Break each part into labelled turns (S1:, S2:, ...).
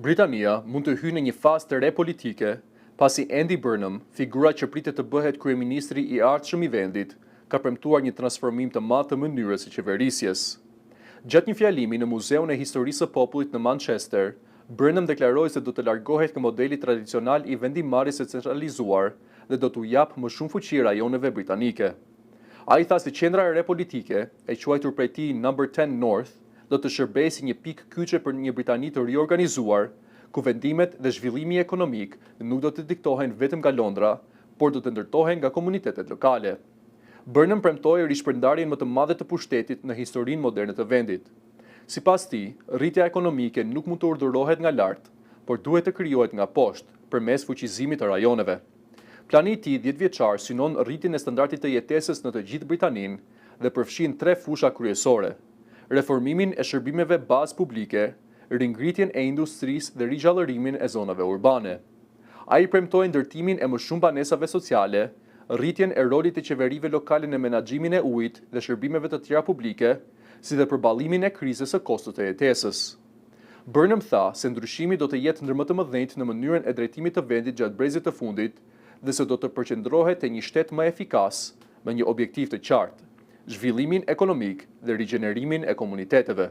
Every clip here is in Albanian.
S1: Britania mund të hyjë në një fazë të re politike, pasi Andy Burnham, figura që pritet të bëhet kryeministri i ardhshëm i vendit, ka premtuar një transformim të madh të mënyrës së qeverisjes. Gjatë një fjalimi në Muzeun e Historisë së Popullit në Manchester, Burnham deklaroi se do të largohet nga modeli tradicional i vendimarrjes së centralizuar dhe do t'u japë më shumë fuqi rajoneve britanike. Ai tha se qendra e re politike, e quajtur prej tij Number 10 North, do të shërbejë si një pikë kyçe për një Britani të riorganizuar, ku vendimet dhe zhvillimi ekonomik nuk do të diktohen vetëm nga Londra, por do të ndërtohen nga komunitetet lokale. Burnham premtoi rishpërndarjen më të madhe të pushtetit në historinë moderne të vendit. Sipas tij, rritja ekonomike nuk mund të urdhërohet nga lart, por duhet të krijohet nga poshtë, përmes fuqizimit të rajoneve. Plani i tij 10 vjeçar synon rritjen e standardit të jetesës në të gjithë Britaninë dhe përfshin 3 fusha kryesore: reformimin e shërbimeve bazë publike, ringritjen e industrisë dhe rigjallërimin e zonave urbane. Ai premtoi ndërtimin e më shumë banesave sociale, rritjen e rolit të qeverive lokale në menaxhimin e ujit dhe shërbimeve të tjera publike, si dhe përballimin e krizës së kostot të jetesës. Burnham tha se ndryshimi do të jetë ndër më të mëdhenjt në mënyrën e drejtimit të vendit gjatë brezit të fundit dhe se do të përqendrohet te një shtet më efikas me një objektiv të qartë: zhvillimin ekonomik dhe rigjenerimin e komuniteteve.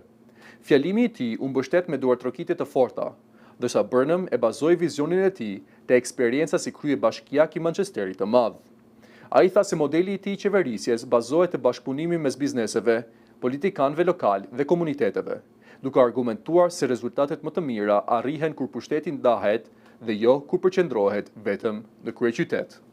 S1: Fjalimi i tij u mbështet me duartrokitje të forta, ndërsa Burnham e bazoi vizionin e tij te eksperienca si kryebashkiak i Manchesterit të Madh. Ai tha se modeli i tij i qeverisjes bazohet te bashkëpunimi mes bizneseve, politikanëve lokal dhe komuniteteve, duke argumentuar se rezultatet më të mira arrihen kur pushteti ndahet dhe jo kur përqendrohet vetëm në kryeqytet.